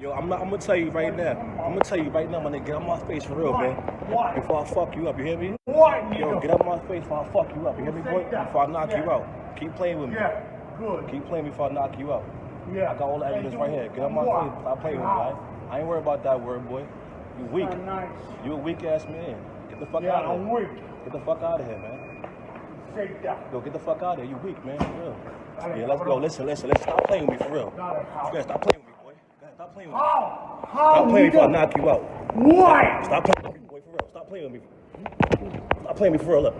Yo, I'm gonna tell you right now. I'm gonna tell you right now, my nigga. Get out my face for real, man. Before I fuck you up, you hear me? Yo, get out my face before I fuck you up. You hear me, boy? Before I knock you out. Keep playing with me. Yeah, good. Keep playing me before I knock you out. Yeah. I got all the evidence right here. Get out my face. Stop playing with me, right? I ain't worried about that word, boy. You weak. Nice. You a weak ass man. Get the fuck Yeah, out of here. I'm weak. Get the fuck out of here, man. Say that. Yo, get the fuck out of here. You weak, man. For real. Yeah, let's go. Listen. Stop playing with me for real. Yeah, stop playing with me, boy. Stop playing with me. Stop playing before I knock you out. What? Stop playing with me, boy, for real. Stop playing with me. Stop playing with me for real. Look.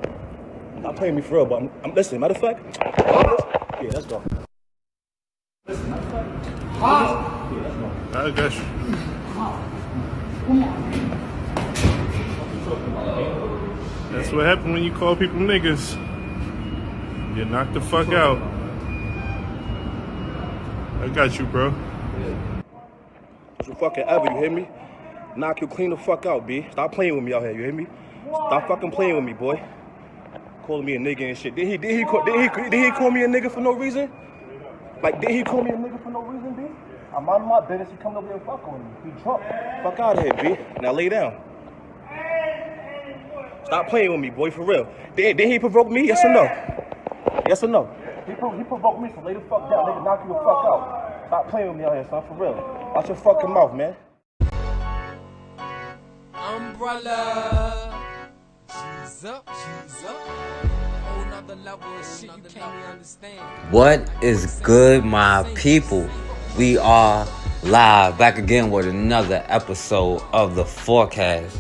Stop playing with me for real, but I'm listening. Matter of fact, yeah, let's go. Listen, matter of fact, yeah, let's go. I got you. That's what happened when you call people niggas. You knock the fuck out. I got you, bro. You fucking ever, you hear me? Knock you clean the fuck out, B. Stop playing with me out here, you hear me? Stop fucking playing with me, boy. Calling me a nigga and shit. Did he call me a nigga for no reason? Like, did he call me a nigga for no reason, B? I'm on my business. He coming over here and fucking with me. He drunk. Fuck out of here, B. Now lay down. Stop playing with me, boy, for real. Did he provoke me? Yes or no? Yes or no? He provoked me, so lay the fuck down. Nigga, knock you the fuck out. Stop playing with me out here, son, for real. Watch your fucking mouth, man. Umbrella. She's up. Whole nother level of shit you can't even understand. What is good, my people? We are live back again with another episode of The Forecast.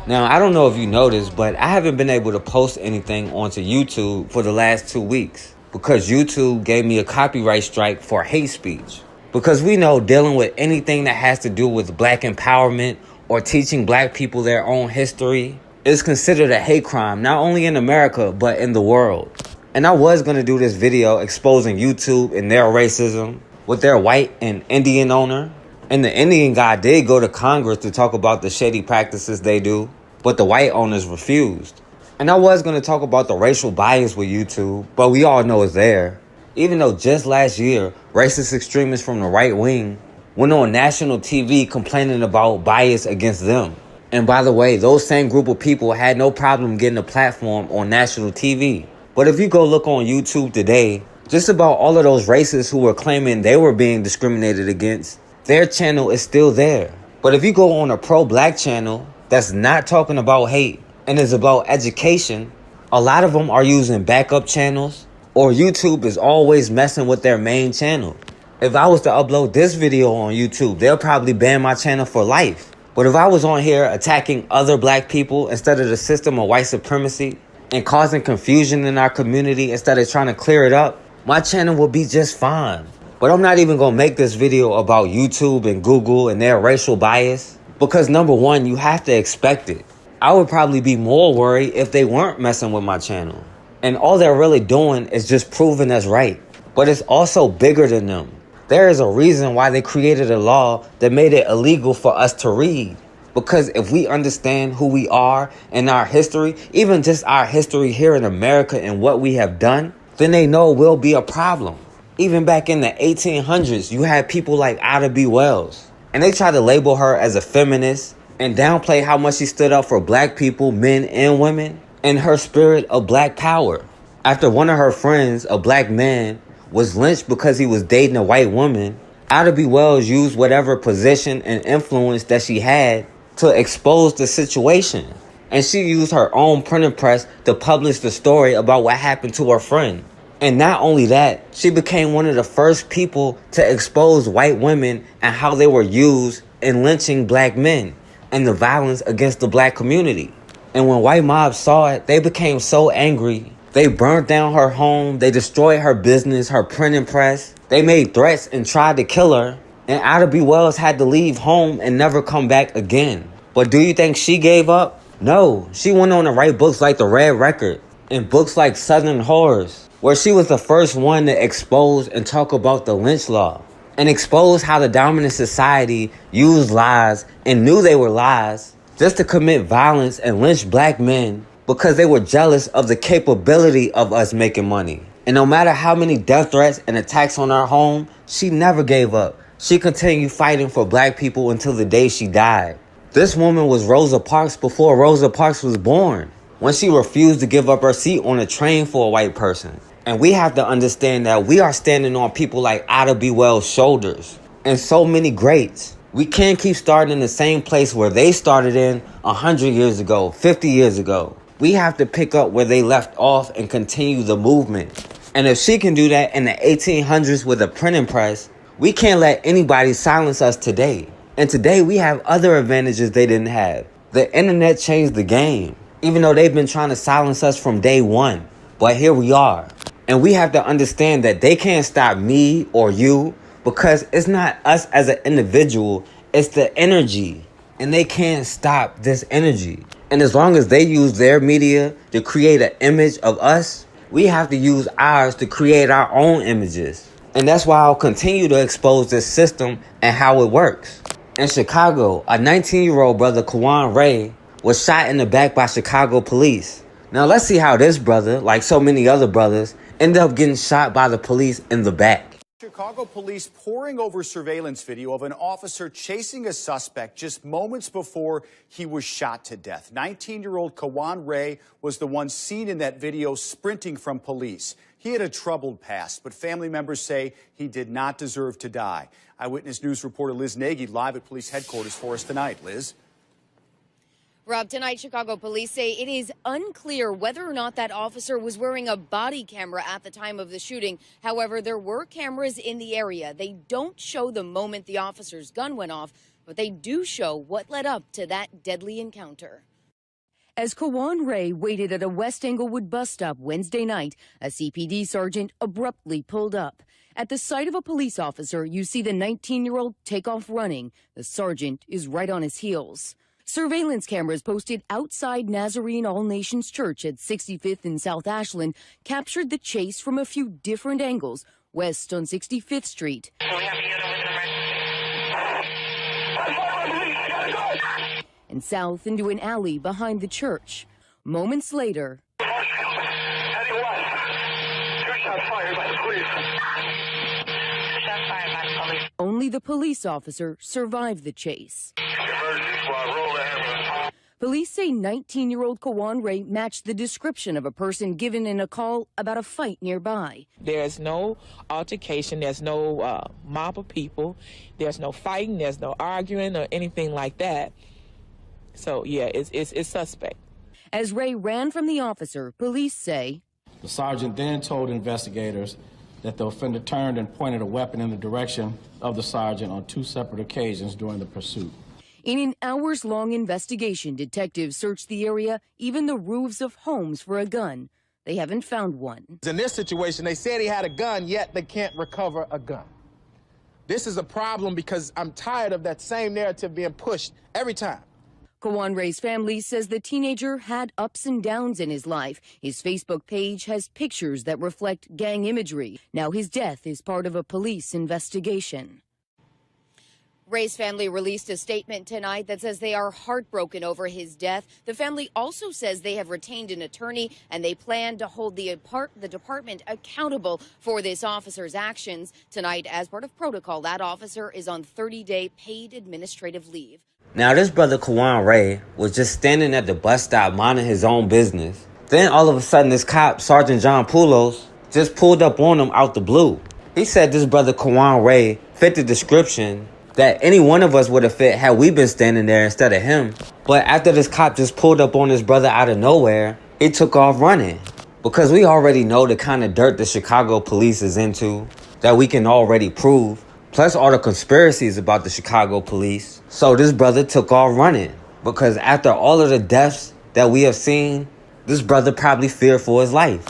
Now, I don't know if you noticed, but I haven't been able to post anything onto YouTube for the last 2 weeks because YouTube gave me a copyright strike for hate speech. Because we know dealing with anything that has to do with black empowerment or teaching black people their own history is considered a hate crime, not only in America, but in the world. And I was going to do this video exposing YouTube and their racism with their white and Indian owner. And the Indian guy did go to Congress to talk about the shady practices they do, but the white owners refused. And I was going to talk about the racial bias with YouTube, but we all know it's there. Even though just last year, racist extremists from the right wing went on national TV complaining about bias against them. And by the way, those same group of people had no problem getting a platform on national TV. But if you go look on YouTube today, just about all of those racists who were claiming they were being discriminated against, their channel is still there. But if you go on a pro-black channel that's not talking about hate and is about education, a lot of them are using backup channels, or YouTube is always messing with their main channel. If I was to upload this video on YouTube, they'll probably ban my channel for life. But if I was on here attacking other black people instead of the system of white supremacy and causing confusion in our community instead of trying to clear it up, my channel will be just fine. But I'm not even going to make this video about YouTube and Google and their racial bias because number one, you have to expect it. I would probably be more worried if they weren't messing with my channel. And all they're really doing is just proving us right. But it's also bigger than them. There is a reason why they created a law that made it illegal for us to read. Because if we understand who we are and our history, even just our history here in America and what we have done, then they know we'll be a problem. Even back in the 1800s, you had people like Ida B. Wells. And they tried to label her as a feminist and downplay how much she stood up for black people, men and women, and her spirit of black power. After one of her friends, a black man, was lynched because he was dating a white woman, Ida B. Wells used whatever position and influence that she had to expose the situation. And she used her own printing press to publish the story about what happened to her friend. And not only that, she became one of the first people to expose white women and how they were used in lynching black men and the violence against the black community. And when white mobs saw it, they became so angry. They burned down her home. They destroyed her business, her printing press. They made threats and tried to kill her. And Ida B. Wells had to leave home and never come back again. But do you think she gave up? No. She went on to write books like The Red Record and books like Southern Horrors, where she was the first one to expose and talk about the lynch law and expose how the dominant society used lies and knew they were lies just to commit violence and lynch black men because they were jealous of the capability of us making money. And no matter how many death threats and attacks on our home, she never gave up. She continued fighting for black people until the day she died. This woman was Rosa Parks before Rosa Parks was born, when she refused to give up her seat on a train for a white person. And we have to understand that we are standing on people like Ida B. Wells' shoulders and so many greats. We can't keep starting in the same place where they started in 100 years ago, 50 years ago. We have to pick up where they left off and continue the movement. And if she can do that in the 1800s with a printing press, we can't let anybody silence us today. And today we have other advantages they didn't have. The internet changed the game, even though they've been trying to silence us from day one. But here we are. And we have to understand that they can't stop me or you, because it's not us as an individual, it's the energy. And they can't stop this energy. And as long as they use their media to create an image of us, we have to use ours to create our own images. And that's why I'll continue to expose this system and how it works. In Chicago, a 19-year-old brother, Kajuan Raye, was shot in the back by Chicago police. Now let's see how this brother, like so many other brothers, ended up getting shot by the police in the back. Chicago police poring over surveillance video of an officer chasing a suspect just moments before he was shot to death. 19-year-old Kajuan Raye was the one seen in that video sprinting from police. He had a troubled past, but family members say he did not deserve to die. Eyewitness News reporter Liz Nagy live at police headquarters for us tonight. Liz? Rob, tonight Chicago police say it is unclear whether or not that officer was wearing a body camera at the time of the shooting. However, there were cameras in the area. They don't show the moment the officer's gun went off, but they do show what led up to that deadly encounter. As Kajuan Raye waited at a West Englewood bus stop Wednesday night, a CPD sergeant abruptly pulled up. At the sight of a police officer, you see the 19-year-old take off running. The sergeant is right on his heels. Surveillance cameras posted outside Nazarene All Nations Church at 65th and South Ashland captured the chase from a few different angles, west on 65th Street and south into an alley behind the church. Moments later, only the police officer survived the chase. Police say 19-year-old Kajuan Raye matched the description of a person given in a call about a fight nearby. There's no altercation, there's no mob of people, there's no fighting, there's no arguing or anything like that. So, yeah, it's suspect. As Raye ran from the officer, police say the sergeant then told investigators that the offender turned and pointed a weapon in the direction of the sergeant on 2 separate occasions during the pursuit. in an hours-long investigation, detectives searched the area, even the roofs of homes, for a gun. They haven't found one. In this situation, they said he had a gun, yet they can't recover a gun. This is a problem because I'm tired of that same narrative being pushed every time. Kajuan Raye's family says the teenager had ups and downs in his life. His Facebook page has pictures that reflect gang imagery. Now his death is part of a police investigation. Raye's family released a statement tonight that says they are heartbroken over his death. The family also says they have retained an attorney and they plan to hold the department accountable for this officer's actions. Tonight, as part of protocol, that officer is on 30-day paid administrative leave. Now, this brother Kajuan Raye was just standing at the bus stop minding his own business. Then all of a sudden, this cop, Sergeant John Poulos, just pulled up on him out the blue. He said this brother Kajuan Raye fit the description that any one of us would have fit had we been standing there instead of him. But after this cop just pulled up on this brother out of nowhere, he took off running. Because we already know the kind of dirt the Chicago police is into, that we can already prove. Plus all the conspiracies about the Chicago police. So this brother took off running. Because after all of the deaths that we have seen, this brother probably feared for his life.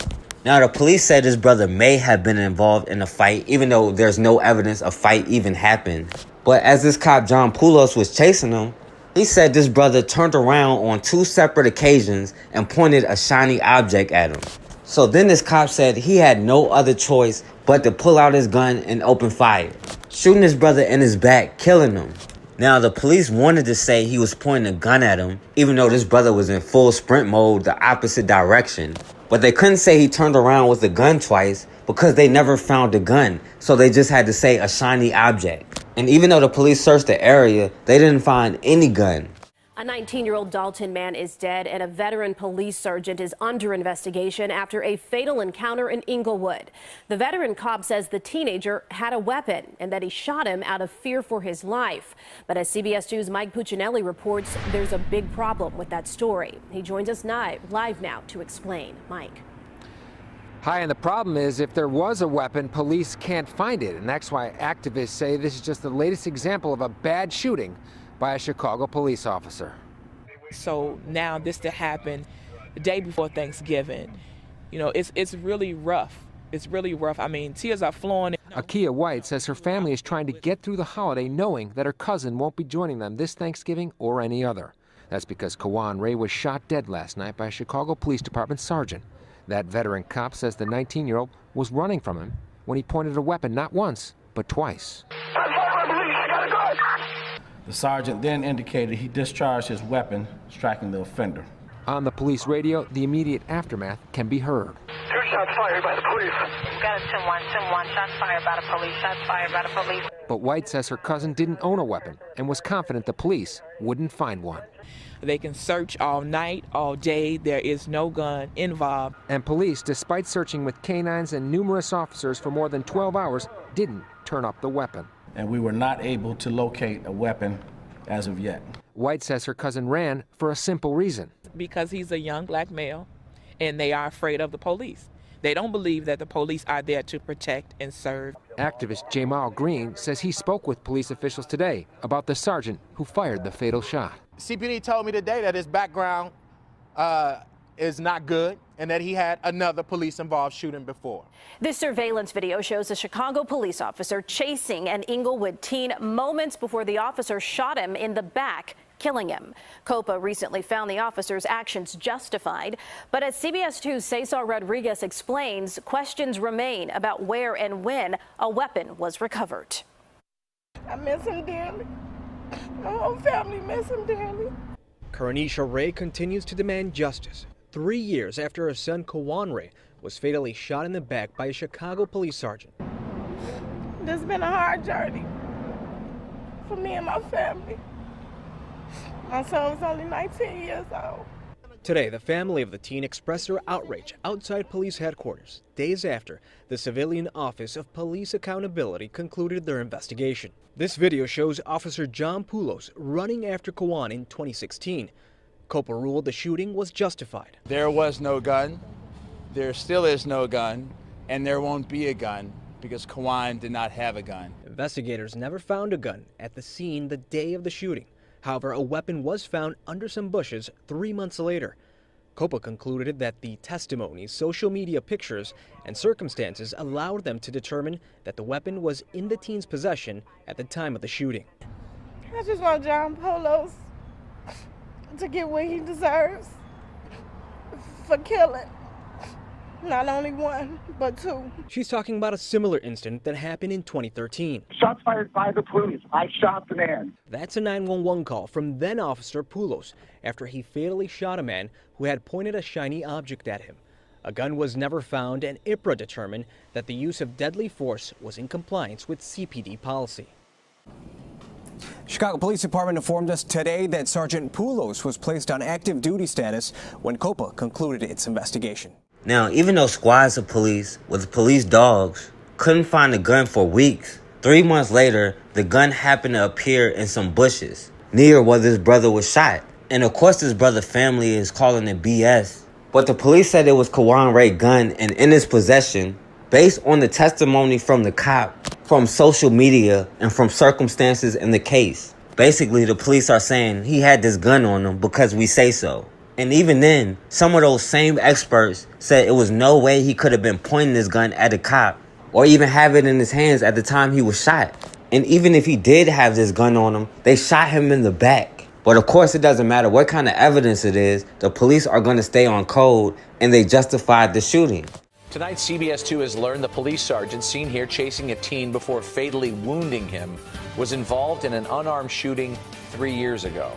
Now the police said this brother may have been involved in a fight, even though there's no evidence a fight even happened. But as this cop John Poulos was chasing him, he said this brother turned around on 2 separate occasions and pointed a shiny object at him. So then this cop said he had no other choice but to pull out his gun and open fire, shooting his brother in his back, killing him. Now the police wanted to say he was pointing a gun at him, even though this brother was in full sprint mode the opposite direction. But they couldn't say he turned around with the gun twice because they never found the gun. So they just had to say a shiny object. And even though the police searched the area, they didn't find any gun. A 19-year-old Dalton man is dead, and a veteran police sergeant is under investigation after a fatal encounter in Inglewood. The veteran cop says the teenager had a weapon and that he shot him out of fear for his life. But as CBS 2's Mike Puccinelli reports, there's a big problem with that story. He joins us live now to explain. Mike. Hi, and the problem is if there was a weapon, police can't find it. And that's why activists say this is just the latest example of a bad shooting by a Chicago police officer. So now this to happen the day before Thanksgiving, you know, it's really rough. It's really rough. I mean, tears are flowing. Akia White says her family is trying to get through the holiday knowing that her cousin won't be joining them this Thanksgiving or any other. That's because Kajuan Raye was shot dead last night by a Chicago Police Department sergeant. That veteran cop says the 19-year-old was running from him when he pointed a weapon not once, but twice. The sergeant then indicated he discharged his weapon, striking the offender. On the police radio, the immediate aftermath can be heard. 2 shots fired by the police. You got a 10-1, shots fired by the police, shots fired by the police. But White says her cousin didn't own a weapon and was confident the police wouldn't find one. They can search all night, all day. There is no gun involved. And police, despite searching with canines and numerous officers for more than 12 hours, didn't turn up the weapon. And we were not able to locate a weapon as of yet. White says her cousin ran for a simple reason. Because he's a young black male, and they are afraid of the police. They don't believe that the police are there to protect and serve. Activist Jamal Green says he spoke with police officials today about the sergeant who fired the fatal shot. CPD told me today that his background is not good and that he had another police-involved shooting before. This surveillance video shows a Chicago police officer chasing an Inglewood teen moments before the officer shot him in the back, killing him. COPA recently found the officer's actions justified, but as CBS 2's Cesar Rodriguez explains, questions remain about where and when a weapon was recovered. I miss him dearly. My whole family miss him dearly. Kajuan Raye continues to demand justice 3 years after her son Kajuan Raye was fatally shot in the back by a Chicago police sergeant. This has been a hard journey for me and my family. My son was only 19 years old. Today, the family of the teen expressed their outrage outside police headquarters, days after the Civilian Office of Police Accountability concluded their investigation. This video shows Officer John Poulos running after Kajuan in 2016. COPA ruled the shooting was justified. There was no gun, there still is no gun, and there won't be a gun because Kajuan did not have a gun. Investigators never found a gun at the scene the day of the shooting. However, a weapon was found under some bushes 3 months later. COPA concluded that the testimony, social media pictures, and circumstances allowed them to determine that the weapon was in the teen's possession at the time of the shooting. I just want John Poulos to get what he deserves for killing. Not only one, but two. She's talking about a similar incident that happened in 2013. Shots fired by the police. I shot the man. That's a 911 call from then Officer Poulos after he fatally shot a man who had pointed a shiny object at him. A gun was never found, and IPRA determined that the use of deadly force was in compliance with CPD policy. Chicago Police Department informed us today that Sergeant Poulos was placed on active duty status when COPA concluded its investigation. Now, even though squads of police with police dogs couldn't find the gun for weeks, 3 months later, the gun happened to appear in some bushes near where this brother was shot. And of course, this brother's family is calling it BS. But the police said it was Kajuan Raye's gun and in his possession based on the testimony from the cop, from social media, and from circumstances in the case. Basically, the police are saying he had this gun on him because we say so. And even then, some of those same experts said it was no way he could have been pointing this gun at a cop or even have it in his hands at the time he was shot. And even if he did have this gun on him, they shot him in the back. But of course, it doesn't matter what kind of evidence it is. The police are going to stay on code, and they justified the shooting. Tonight, CBS 2 has learned the police sergeant seen here chasing a teen before fatally wounding him was involved in an unarmed shooting 3 years ago.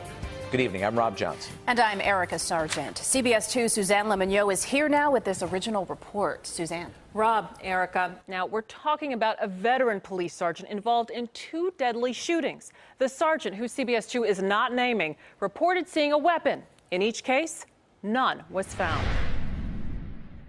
Good evening. I'm Rob Johnson. And I'm Erica Sargent. CBS 2's Suzanne Lemonnier is here now with this original report. Suzanne. Rob, Erica, now we're talking about a veteran police sergeant involved in 2 deadly shootings. The sergeant, who CBS 2 is not naming, reported seeing a weapon. In each case, none was found.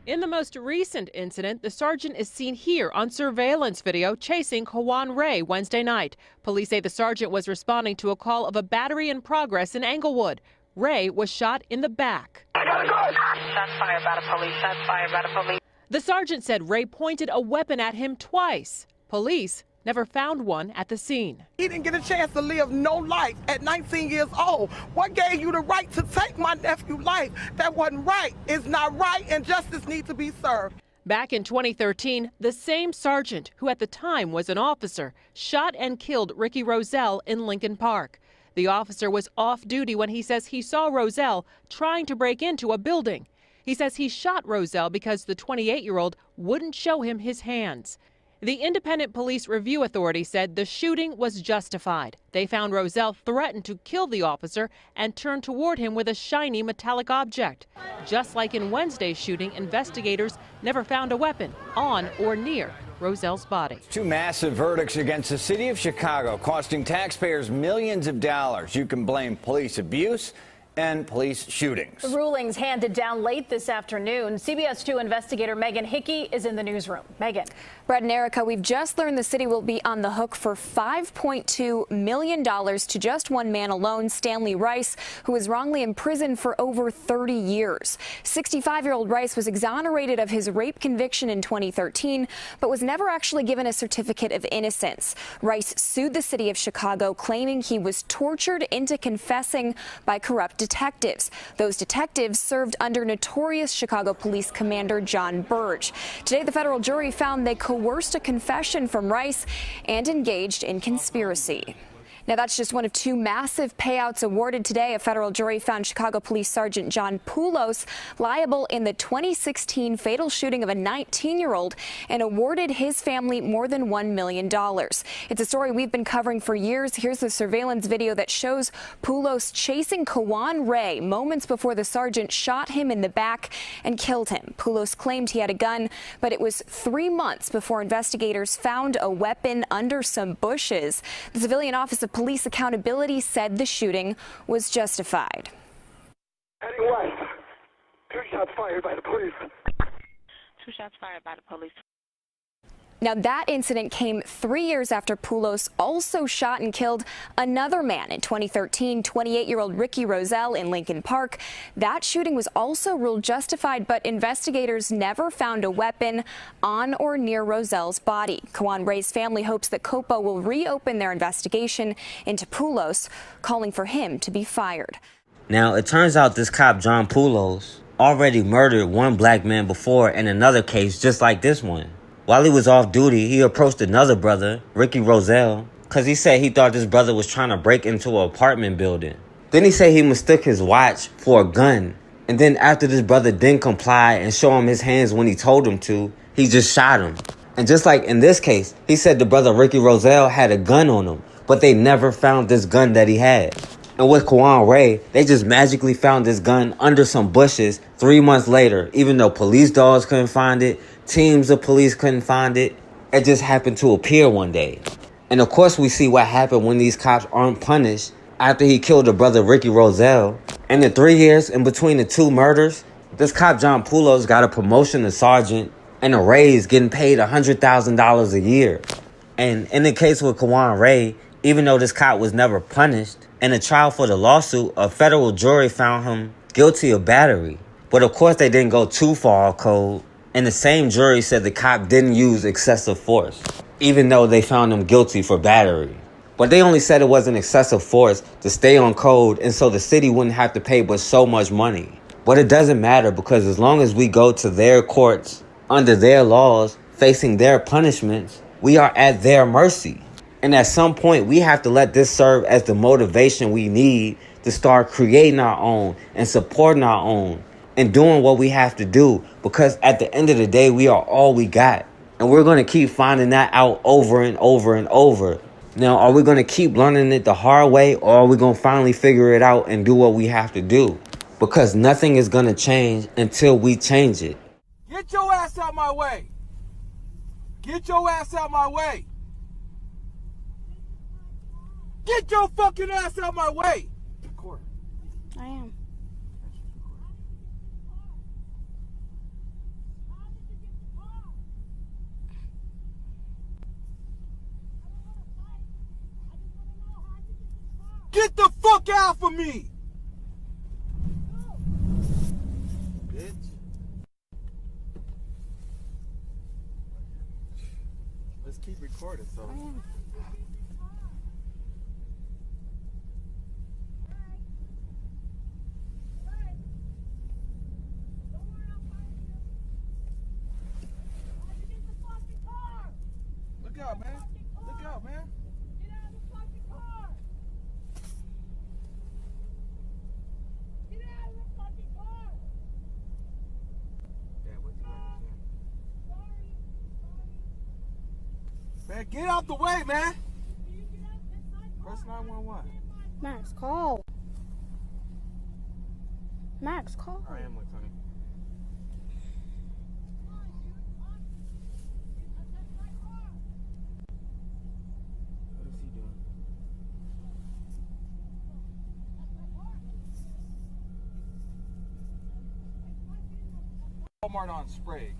In the most recent incident, the sergeant is seen here on surveillance video chasing Kajuan Raye Wednesday night. Police say the sergeant was responding to a call of a battery in progress in Englewood. Raye was shot in the back. Shots fired by the police. Shots fired by the police. The sergeant said Raye pointed a weapon at him twice. Police never found one at the scene. He didn't get a chance to live no life at 19 years old. What gave you the right to take my nephew's life? That wasn't right. It's not right, and justice needs to be served. Back in 2013, the same sergeant, who at the time was an officer, shot and killed Ricky Rozelle in Lincoln Park. The officer was off duty when he says he saw Rozelle trying to break into a building. He says he shot Rozelle because the 28-year-old wouldn't show him his hands. The Independent Police Review Authority said the shooting was justified. They found Rozelle threatened to kill the officer and turned toward him with a shiny metallic object. Just like in Wednesday's shooting, investigators never found a weapon on or near Rozelle's body. 2 massive verdicts against the city of Chicago, costing taxpayers millions of dollars. You can blame police abuse and police shootings. The rulings handed down late this afternoon. CBS 2 investigator Megan Hickey is in the newsroom. Megan. Brett and Erica, we've just learned the city will be on the hook for $5.2 million to just one man alone, Stanley Rice, who was wrongly imprisoned for over 30 years. 65-year-old Rice was exonerated of his rape conviction in 2013, but was never actually given a certificate of innocence. Rice sued the city of Chicago, claiming he was tortured into confessing by corrupt detectives. Those detectives served under notorious Chicago police commander John Burge. Today, the federal jury found they coerced a confession from Rice and engaged in conspiracy. Now, that's just one of 2 massive payouts awarded today. A federal jury found Chicago Police Sergeant John Poulos liable in the 2016 fatal shooting of a 19-year-old and awarded his family more than $1 million. It's a story we've been covering for years. Here's the surveillance video that shows Poulos chasing Kajuan Raye moments before the sergeant shot him in the back and killed him. Poulos claimed he had a gun, but it was 3 months before investigators found a weapon under some bushes. The Civilian Office of Police Accountability said the shooting was justified. Heading west. 2 shots fired by the police. 2 shots fired by the police. Now, that incident came 3 years after Poulos also shot and killed another man in 2013, 28-year-old Ricky Rozelle in Lincoln Park. That shooting was also ruled justified, but investigators never found a weapon on or near Rozelle's body. Kajuan Raye's family hopes that COPA will reopen their investigation into Poulos, calling for him to be fired. Now, it turns out this cop, John Poulos, already murdered one black man before in another case just like this one. While he was off duty, he approached another brother, Ricky Rozelle, because he said he thought this brother was trying to break into an apartment building. Then he said he mistook his watch for a gun. And then after this brother didn't comply and show him his hands when he told him to, he just shot him. And just like in this case, he said the brother Ricky Rozelle had a gun on him, but they never found this gun that he had. And with Kajuan Raye, they just magically found this gun under some bushes 3 months later, even though police dogs couldn't find it, teams of police couldn't find it. It just happened to appear one day. And of course, we see what happened when these cops aren't punished after he killed the brother Ricky Rozelle. And in 3 years in between the 2 murders, this cop John Poulos got a promotion to sergeant and a raise, getting paid $100,000 a year. And in the case with Kajuan Raye, even though this cop was never punished, in a trial for the lawsuit, a federal jury found him guilty of battery. But of course, they didn't go too far off code. And the same jury said the cop didn't use excessive force, even though they found him guilty for battery. But they only said it wasn't excessive force to stay on code, and so the city wouldn't have to pay but so much money. But it doesn't matter, because as long as we go to their courts, under their laws, facing their punishments, we are at their mercy. And at some point, we have to let this serve as the motivation we need to start creating our own and supporting our own and doing what we have to do, because at the end of the day, we are all we got. And we're going to keep finding that out over and over and over. Now, are we going to keep learning it the hard way, or are we going to finally figure it out and do what we have to do? Because nothing is going to change until we change it. Get your ass out my way. Get your ass out my way. Get your fucking ass out my way. I am. Get the fuck out of me! Bitch. Let's keep recording, so. Look out, man. Look out, man. Man, get out the way, man. Press 911. Max, call. Max, call. I am with honey. What is he doing? Walmart on Sprague.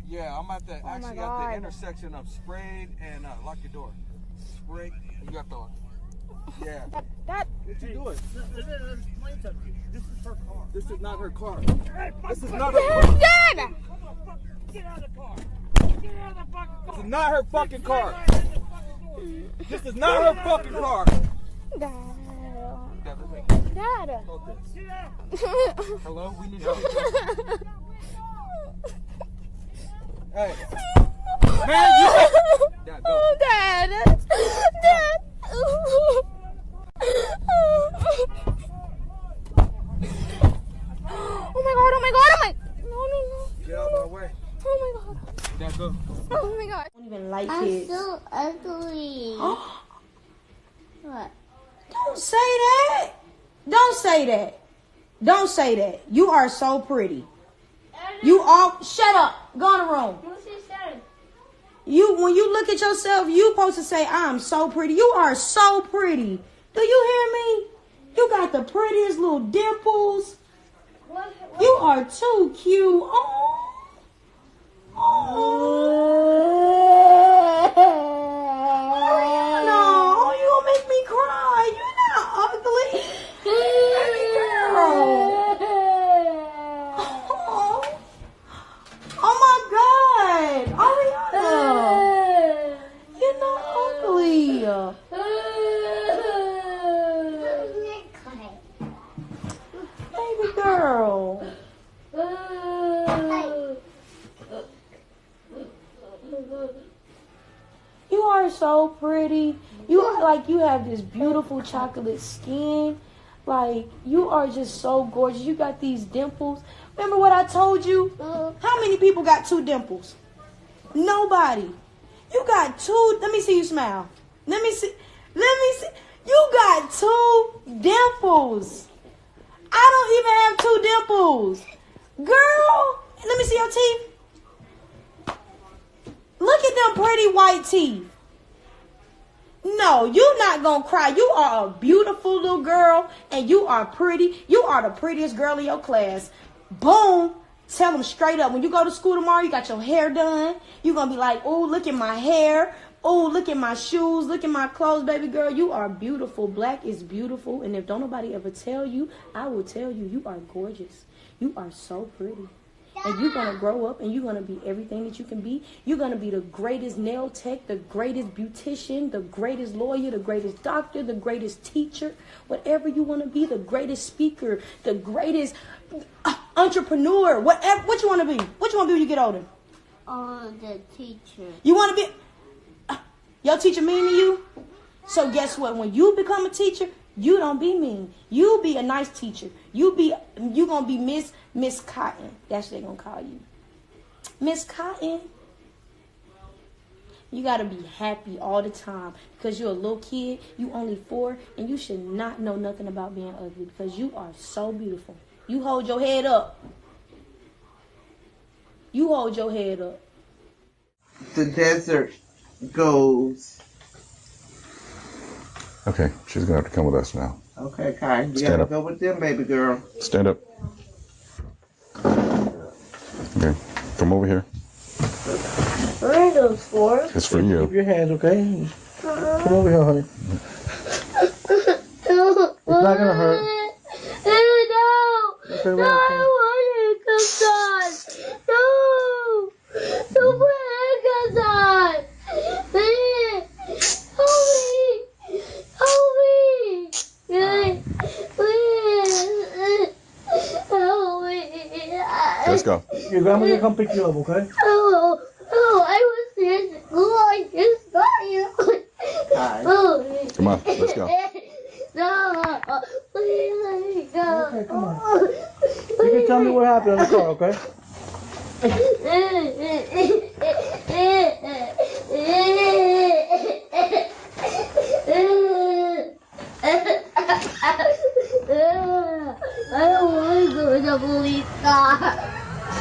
Yeah, I'm at the actually at the intersection of Sprague and lock your door. Sprague, you got the yeah. That what you doing? This is her car. This is not her car. This is not her car. Dad! Get out of the car. Get out of the fucking car. This is not her fucking car. This is not her fucking car. Dad. Dad. Hello, we need help. Hey. Man, you Dad, go. Oh, Dad. Dad. Oh my god, oh my god, oh my no. Get out of my way. Oh my god. Dad, go. Oh my god. I don't even like I'm kids. so ugly. What? Don't say that. Don't say that. Don't say that. You are so pretty. You all shut up. Go in the room. When you look at yourself, you supposed to say, I'm so pretty. You are so pretty. Do you hear me? You got the prettiest little dimples. You are too cute. Oh. No, you gonna make me cry. You're not ugly. Baby girl. Oh my God, Ariana, you're not ugly. Baby girl. You are so pretty. You are like you have this beautiful chocolate skin. Like you are just so gorgeous. You got these dimples. Remember what I told you? How many people got 2 dimples? Nobody. You got 2. Let me see you smile. Let me see. You got 2 dimples. I don't even have 2 dimples. Girl, let me see your teeth. Look at them pretty white teeth. No, you're not going to cry. You are a beautiful little girl, and you are pretty. You are the prettiest girl in your class. Boom. Tell them straight up. When you go to school tomorrow, you got your hair done. You're going to be like, oh, look at my hair. Oh, look at my shoes. Look at my clothes, baby girl. You are beautiful. Black is beautiful. And if don't nobody ever tell you, I will tell you, you are gorgeous. You are so pretty. And you're going to grow up and you're going to be everything that you can be. You're going to be the greatest nail tech, the greatest beautician, the greatest lawyer, the greatest doctor, the greatest teacher, whatever you want to be, the greatest speaker, the greatest entrepreneur, whatever. What you want to be? What you want to be when you get older? Oh, the teacher. You want to be? Your teacher mean to you? So guess what? When you become a teacher, you don't be mean. You be a nice teacher. You gonna be Miss Cotton. That's what they gonna call you. Miss Cotton. You got to be happy all the time because you're a little kid. You only 4, and you should not know nothing about being ugly because you are so beautiful. You hold your head up. You hold your head up. The desert goes. Okay, she's gonna have to come with us now. Okay, Kai, you Stand gotta up. go with them, baby girl. Stand up. Okay, come over here. What are those for? It's for you. Keep your hands, okay? Come over here, honey. It's not gonna hurt. No! Okay, No, I don't want handcuffs on! No! Don't put handcuffs on! Please! Help me! Help me! Please! Help me! Let's go. Your grandma will come pick you up, okay? Oh, I was there in school. I just got you. Oh, Come on, let's go. no, please let me go. Okay, come on. You can tell me what happened in the car, okay? I don't want to go in the police car.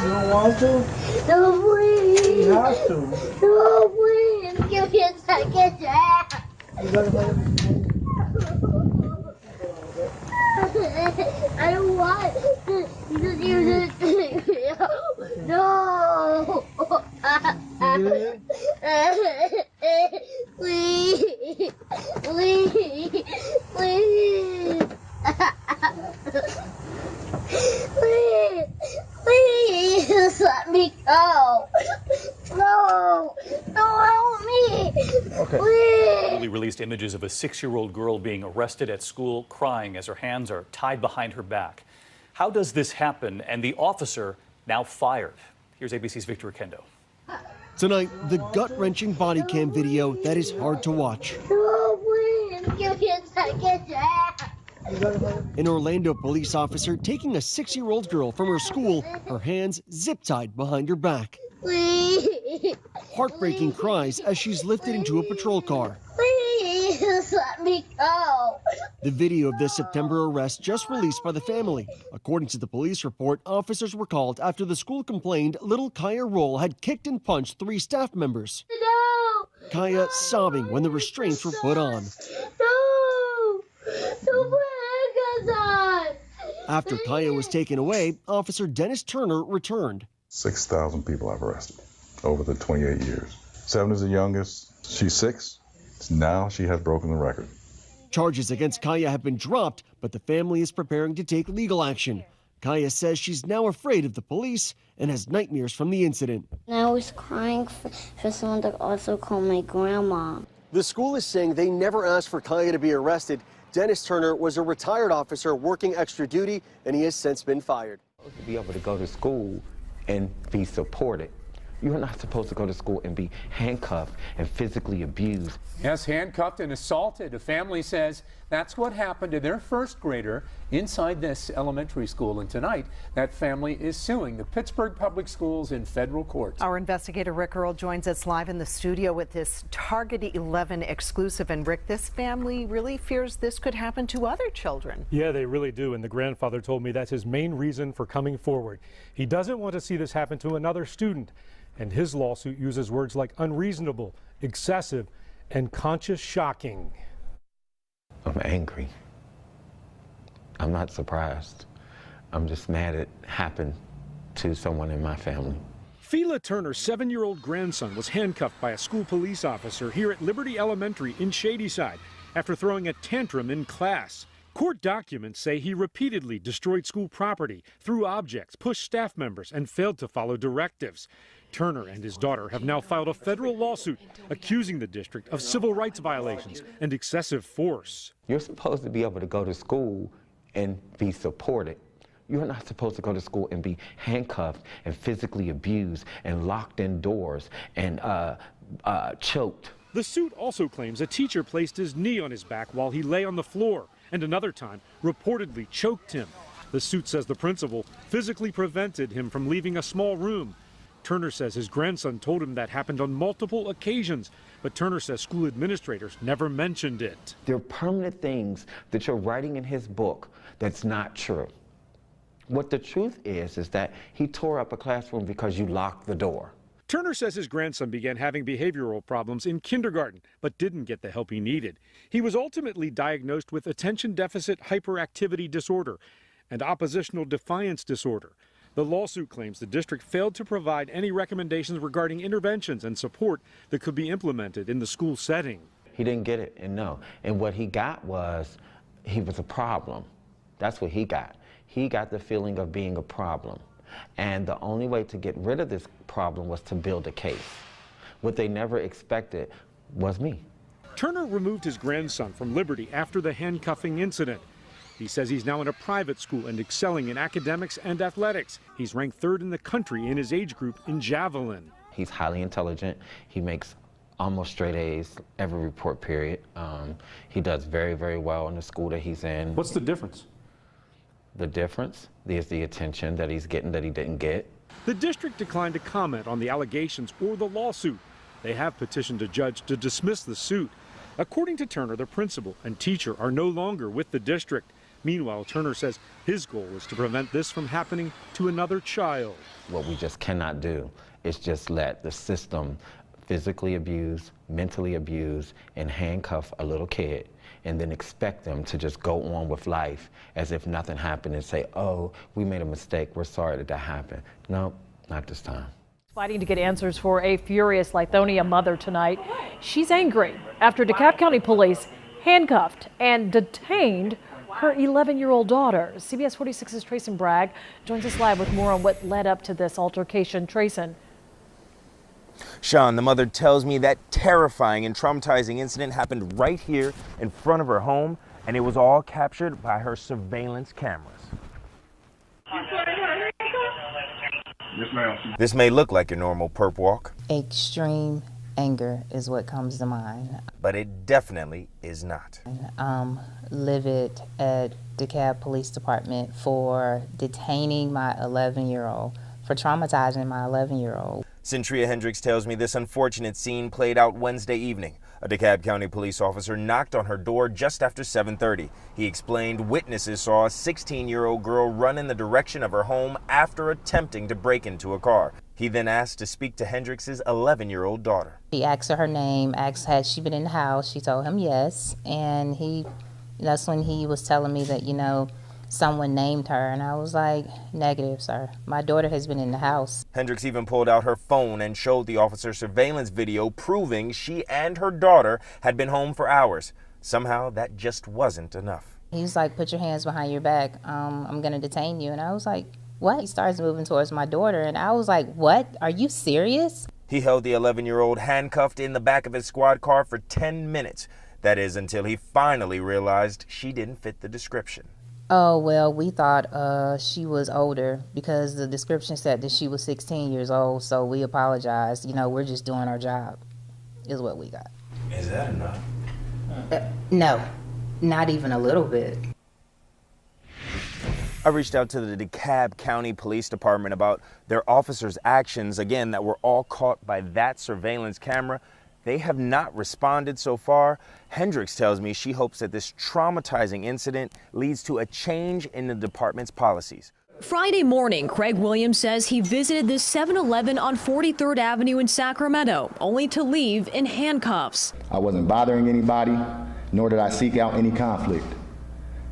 You don't want to? No, please. You have to. No, please. Give me a second chance. You gotta I don't want to use it. No. Please. Please. Please. Please. Please let me go. No. No, help me. Okay. Please. Newly released images of a 6-year-old girl being arrested at school, crying as her hands are tied behind her back. How does this happen? And the officer now fired. Here's ABC's Victor Kendo. Tonight, the gut-wrenching body cam video that is hard to watch. No, please. Give me a second chance. An Orlando police officer taking a 6-year-old girl from her school, her hands zip-tied behind her back. Please. Heartbreaking cries as she's lifted into a patrol car. Please let me go. The video of this September arrest just released by the family. According to the police report, officers were called after the school complained little Kaya Roll had kicked and punched 3 staff members. No. Kaya sobbing when the restraints were put on. No. Don't put handcuffs on. After Kaya was taken away, Officer Dennis Turner returned. 6,000 people I've arrested over the 28 years. 7 is the youngest. She's 6. Now she has broken the record. Charges against Kaya have been dropped, but the family is preparing to take legal action. Kaya says she's now afraid of the police and has nightmares from the incident. I was crying for someone to also call my grandma. The school is saying they never asked for Kaya to be arrested. Dennis Turner was a retired officer working extra duty, and he has since been fired. To be able to go to school and be supported. You're not supposed to go to school and be handcuffed and physically abused. Yes, handcuffed and assaulted. A family says that's what happened to their first grader inside this elementary school. And tonight, that family is suing the Pittsburgh Public Schools in federal court. Our investigator Rick Earl joins us live in the studio with this Target 11 exclusive. And Rick, this family really fears this could happen to other children. Yeah, they really do. And the grandfather told me that's his main reason for coming forward. He doesn't want to see this happen to another student. And his lawsuit uses words like unreasonable, excessive, and conscious shocking. I'm angry. I'm not surprised. I'm just mad it happened to someone in my family. Fela Turner's 7-year-old grandson was handcuffed by a school police officer here at Liberty Elementary in Shadyside after throwing a tantrum in class. Court documents say he repeatedly destroyed school property, threw objects, pushed staff members, and failed to follow directives. Turner and his daughter have now filed a federal lawsuit accusing the district of civil rights violations and excessive force. You're supposed to be able to go to school and be supported. You're not supposed to go to school and be handcuffed and physically abused and locked indoors and choked. The suit also claims a teacher placed his knee on his back while he lay on the floor and another time reportedly choked him. The suit says the principal physically prevented him from leaving a small room. Turner says his grandson told him that happened on multiple occasions, but Turner says school administrators never mentioned it. There are permanent things that you're writing in his book that's not true. What the truth is that he tore up a classroom because you locked the door. Turner says his grandson began having behavioral problems in kindergarten, but didn't get the help he needed. He was ultimately diagnosed with attention deficit hyperactivity disorder and oppositional defiance disorder. The lawsuit claims the district failed to provide any recommendations regarding interventions and support that could be implemented in the school setting. He didn't get it, and no. And what he got was, he was a problem. That's what he got. He got the feeling of being a problem. And the only way to get rid of this problem was to build a case. What they never expected was me. Turner removed his grandson from Liberty after the handcuffing incident. He says he's now in a private school and excelling in academics and athletics. He's ranked 3rd in the country in his age group in javelin. He's highly intelligent. He makes almost straight A's every report period. He does very, very well in the school that he's in. What's the difference? The difference is the attention that he's getting that he didn't get. The district declined to comment on the allegations or the lawsuit. They have petitioned a judge to dismiss the suit. According to Turner, the principal and teacher are no longer with the district. Meanwhile, Turner says his goal is to prevent this from happening to another child. What we just cannot do is just let the system physically abuse, mentally abuse, and handcuff a little kid and then expect them to just go on with life as if nothing happened and say, oh, we made a mistake, we're sorry that happened. No, not this time. Fighting to get answers for a furious Lithonia mother tonight. She's angry after DeKalb County police handcuffed and detained her 11-year-old daughter. CBS 46's Trayson Bragg joins us live with more on what led up to this altercation. Trayson. Sean, the mother tells me that terrifying and traumatizing incident happened right here in front of her home, and it was all captured by her surveillance cameras. Yes, ma'am. This may look like a normal perp walk. Extreme anger is what comes to mind. But it definitely is not. Livid at DeKalb Police Department for detaining my 11-year-old, for traumatizing my 11-year-old. Centria Hendricks tells me this unfortunate scene played out Wednesday evening. A DeKalb County police officer knocked on her door just after 7:30. He explained witnesses saw a 16-year-old girl run in the direction of her home after attempting to break into a car. He then asked to speak to Hendricks' 11-year-old daughter. He asked her name, asked had she been in the house. She told him yes, and that's when he was telling me that, someone named her, and I was like, negative, sir. My daughter has been in the house. Hendricks even pulled out her phone and showed the officer surveillance video proving she and her daughter had been home for hours. Somehow, that just wasn't enough. He was like, put your hands behind your back. I'm going to detain you. And I was like, what? He starts moving towards my daughter, and I was like, what? Are you serious? He held the 11-year-old handcuffed in the back of his squad car for 10 minutes. That is until he finally realized she didn't fit the description. Oh, well, we thought she was older because the description said that she was 16 years old, so we apologized. We're just doing our job, is what we got. Is that enough? No, not even a little bit. I reached out to the DeKalb County Police Department about their officers' actions, again, that were all caught by that surveillance camera. They have not responded so far. Hendricks tells me she hopes that this traumatizing incident leads to a change in the department's policies. Friday morning, Craig Williams says he visited this 7-Eleven on 43rd Avenue in Sacramento, only to leave in handcuffs. I wasn't bothering anybody, nor did I seek out any conflict.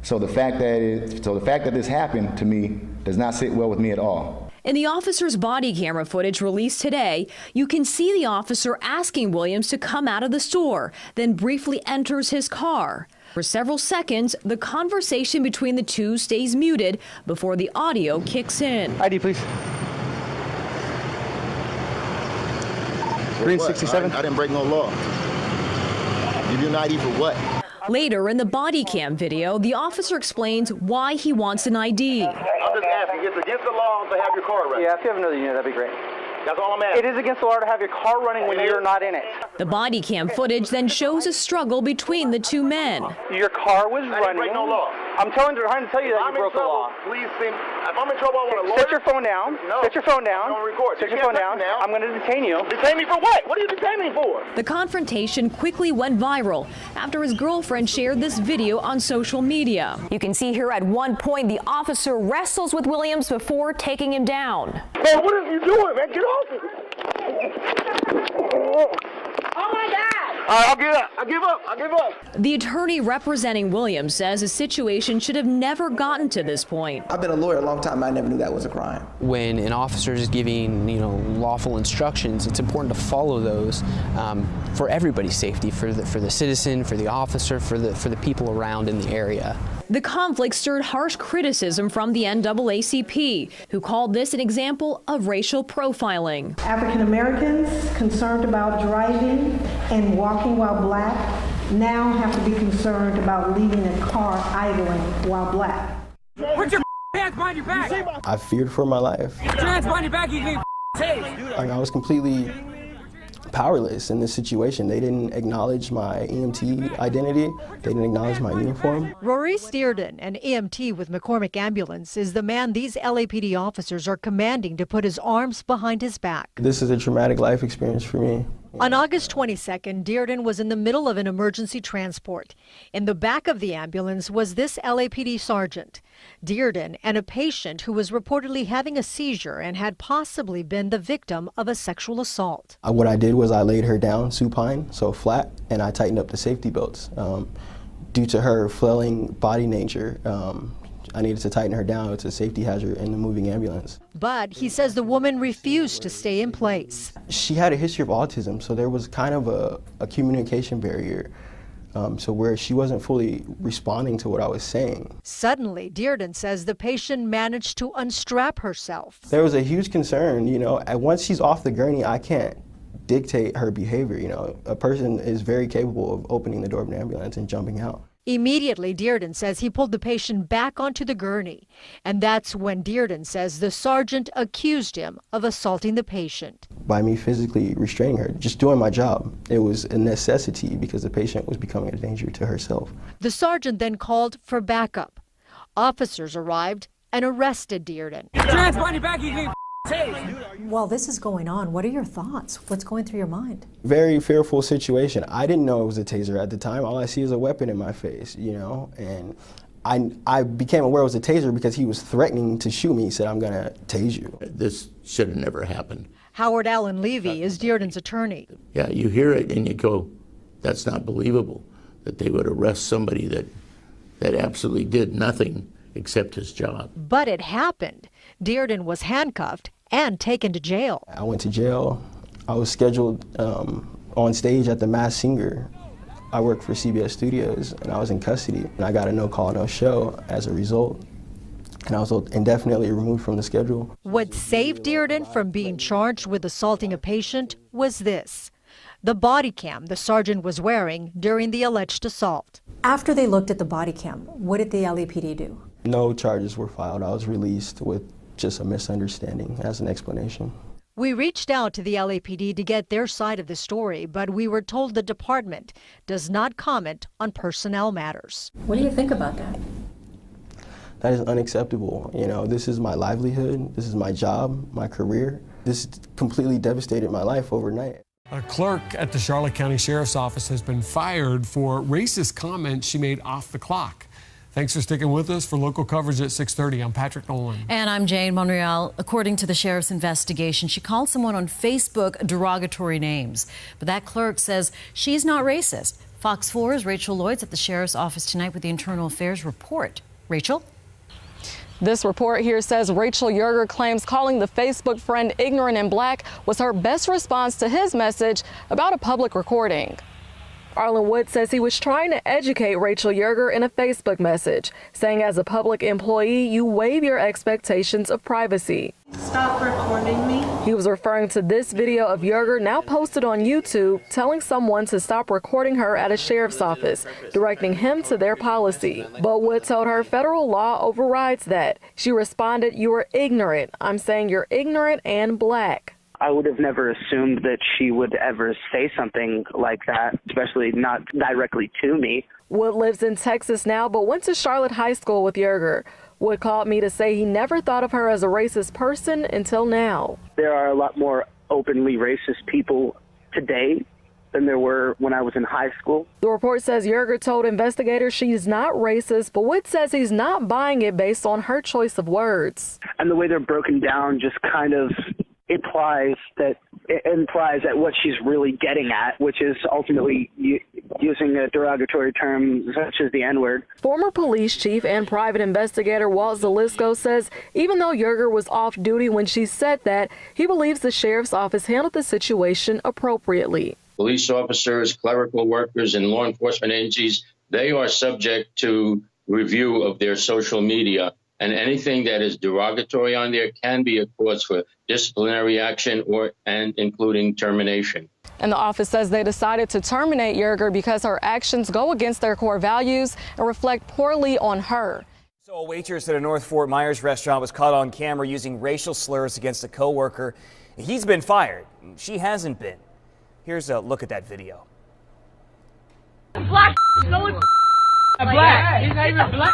So the fact that this happened to me does not sit well with me at all. In the officer's body camera footage released today, you can see the officer asking Williams to come out of the store, then briefly enters his car. For several seconds, the conversation between the two stays muted before the audio kicks in. ID, please. Green 67. I didn't break no law. Give you an ID for what? Later in the body cam video, the officer explains why he wants an ID. I'm just asking, it's against the law to have your car arrested. Yeah, if you have another unit, that'd be great. That's all I'm asking. It is against the law to have your car running when you're not in it. The body cam footage then shows a struggle between the two men. Your car was running. I didn't break no law. I'm trying to tell you that you broke the law. Please, if I'm in trouble, I want a lawyer. Set your phone down. No. Set your phone down. I'm gonna record. Set your phone down. I'm going to detain you. Detain me for what? What are you detaining me for? The confrontation quickly went viral after his girlfriend shared this video on social media. You can see here at one point the officer wrestles with Williams before taking him down. Man, what are you doing, man? Get off me. Oh my God! All right, I'll get up. I give up. I give up. The attorney representing Williams says the situation should have never gotten to this point. I've been a lawyer a long time. I never knew that was a crime. When an officer is giving, lawful instructions, it's important to follow those for everybody's safety, for the citizen, for the officer, for the people around in the area. The conflict stirred harsh criticism from the NAACP, who called this an example of racial profiling. African Americans concerned about driving and walking while black now have to be concerned about leaving a car idling while black. Put your hands behind your back. I feared for my life. Put your hands behind your back. You get tased. I was completely powerless in this situation. They didn't acknowledge my EMT identity. They didn't acknowledge my uniform. Rory Stearden, an EMT with McCormick Ambulance, is the man these LAPD officers are commanding to put his arms behind his back. This is a traumatic life experience for me. On August 22nd, Dearden was in the middle of an emergency transport. In the back of the ambulance was this LAPD sergeant, Dearden, and a patient who was reportedly having a seizure and had possibly been the victim of a sexual assault. What I did was I laid her down supine, so flat, and I tightened up the safety belts. Due to her flailing body nature, I needed to tighten her down. It's a safety hazard in the moving ambulance. But he says the woman refused to stay in place. She had a history of autism, so there was kind of a communication barrier, so where she wasn't fully responding to what I was saying. Suddenly, Dearden says the patient managed to unstrap herself. There was a huge concern, once she's off the gurney, I can't dictate her behavior. A person is very capable of opening the door of an ambulance and jumping out. Immediately, Dearden says he pulled the patient back onto the gurney. And that's when Dearden says the sergeant accused him of assaulting the patient. By me physically restraining her, just doing my job. It was a necessity because the patient was becoming a danger to herself. The sergeant then called for backup. Officers arrived and arrested Dearden. While this is going on, what are your thoughts? What's going through your mind? Very fearful situation. I didn't know it was a taser at the time. All I see is a weapon in my face, and I became aware it was a taser because he was threatening to shoot me. He said, "I'm going to tase you." This should have never happened. Howard Allen Levy is Dearden's attorney. Yeah, you hear it and you go, that's not believable, that they would arrest somebody that absolutely did nothing except his job. But it happened. Dearden was handcuffed and taken to jail. I went to jail. I was scheduled on stage at the Masked Singer. I work for CBS Studios, and I was in custody. And I got a no call, no show as a result. And I was indefinitely removed from the schedule. What saved Dearden from being charged with assaulting a patient was this: the body cam the sergeant was wearing during the alleged assault. After they looked at the body cam, what did the LAPD do? No charges were filed. I was released with just a misunderstanding as an explanation. We reached out to the LAPD to get their side of the story, but we were told the department does not comment on personnel matters. What do you think about that? That is unacceptable. This is my livelihood. This is my job, my career. This completely devastated my life overnight. A clerk at the Charlotte County Sheriff's Office has been fired for racist comments she made off the clock. Thanks for sticking with us. For local coverage at 6:30, I'm Patrick Nolan. And I'm Jane Monreal. According to the sheriff's investigation, she called someone on Facebook derogatory names. But that clerk says she's not racist. Fox 4's Rachel Lloyd's at the sheriff's office tonight with the Internal Affairs report. Rachel? This report here says Rachel Yerger claims calling the Facebook friend ignorant and black was her best response to his message about a public recording. Arlen Wood says he was trying to educate Rachel Yerger in a Facebook message, saying as a public employee, you waive your expectations of privacy. Stop recording me. He was referring to this video of Yerger now posted on YouTube, telling someone to stop recording her at a sheriff's office, directing him to their policy. But Wood told her federal law overrides that. She responded, "You are ignorant. I'm saying you're ignorant and black." I would have never assumed that she would ever say something like that, especially not directly to me. Wood lives in Texas now, but went to Charlotte High School with Yerger. Wood called me to say he never thought of her as a racist person until now. There are a lot more openly racist people today than there were when I was in high school. The report says Yerger told investigators she's not racist, but Wood says he's not buying it based on her choice of words. And the way they're broken down just kind of implies that what she's really getting at, which is ultimately using a derogatory term such as the N-word. Former police chief and private investigator Walt Zalisco says even though Yerger was off duty when she said that, he believes the sheriff's office handled the situation appropriately. Police officers, clerical workers, and law enforcement agencies, they are subject to review of their social media. And anything that is derogatory on there can be a cause for disciplinary action and including termination. And the office says they decided to terminate Yerger because her actions go against their core values and reflect poorly on her. So a waitress at a North Fort Myers restaurant was caught on camera using racial slurs against a coworker. He's been fired. She hasn't been. Here's a look at that video. Black. No one's black. He's not even black.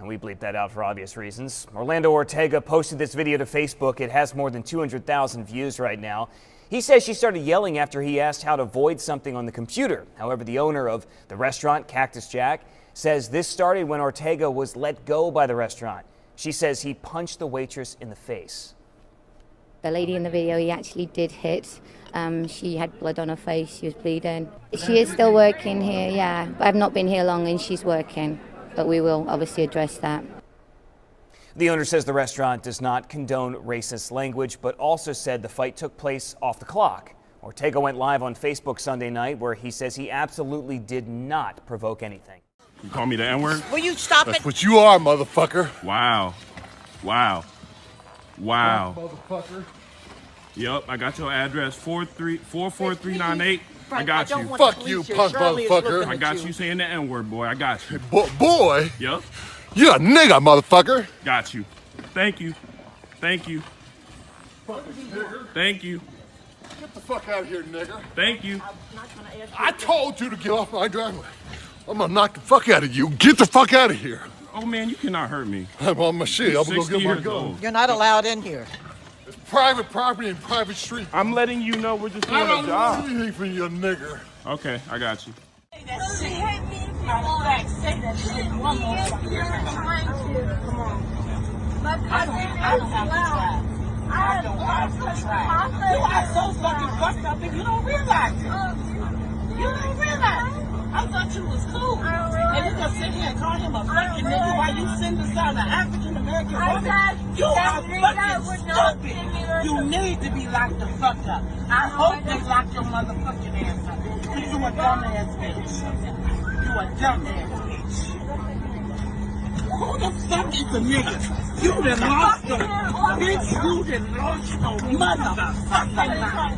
We bleeped that out for obvious reasons. Orlando Ortega posted this video to Facebook. It has more than 200,000 views right now. He says she started yelling after he asked how to void something on the computer. However, the owner of the restaurant, Cactus Jack, says this started when Ortega was let go by the restaurant. She says he punched the waitress in the face. The lady in the video he actually did hit. She had blood on her face. She was bleeding. She is still working here, yeah. I've not been here long and she's working. But we will obviously address that. The owner says the restaurant does not condone racist language, but also said the fight took place off the clock. Ortega went live on Facebook Sunday night where he says he absolutely did not provoke anything. You call me the N-word? Will you stop That's it? what you are, motherfucker. Wow. Wow. Wow. Motherfucker. Yep, I got your address, 44398. I got you. Fuck you, punk motherfucker. I got you saying the N-word, boy. I got you. Boy? Yep. You're a nigga, motherfucker. Got you. Thank you. Thank you. Fucking nigger. Thank you. Get the fuck out of here, nigger. Thank you. I told you to get off my driveway. I'm gonna knock the fuck out of you. Get the fuck out of here. Oh, man, you cannot hurt me. I'm on my shit. I'm gonna go get my gun. You're not allowed in here. It's private property and private street. I'm letting you know we're just doing I a don't job. want anything from you, nigger. Okay, I got you. You are so fucking fucked up and you don't realize it. You don't realize it. I thought you was cool. And you're gonna sit here and call him a fucking nigga while you send this out an African American woman. You are fucking stupid. You need to be locked the fuck up. I hope they lock your motherfucking ass up. Because you a dumbass bitch. You a dumbass bitch. Who the fuck is the nigga? You done lost the bitch. You done lost the motherfucking life.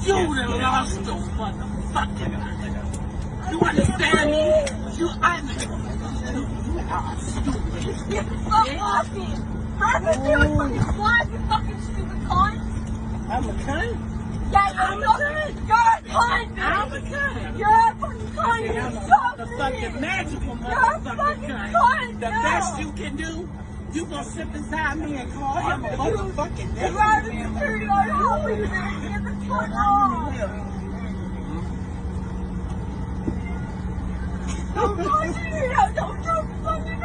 You done lost the motherfucking life. You understand me? You are stupid. Get the fuck off me. Why are you fucking stupid cunt? I'm a cunt? Yeah, you're a cunt. I'm a cunt. You're a fucking cunt. You're the fucking magical motherfucking cunt. The best you can do, you gonna sit beside me and call him a motherfucking nigga. You're out of security guard. Help me, man. Get the fuck off. Don't fucking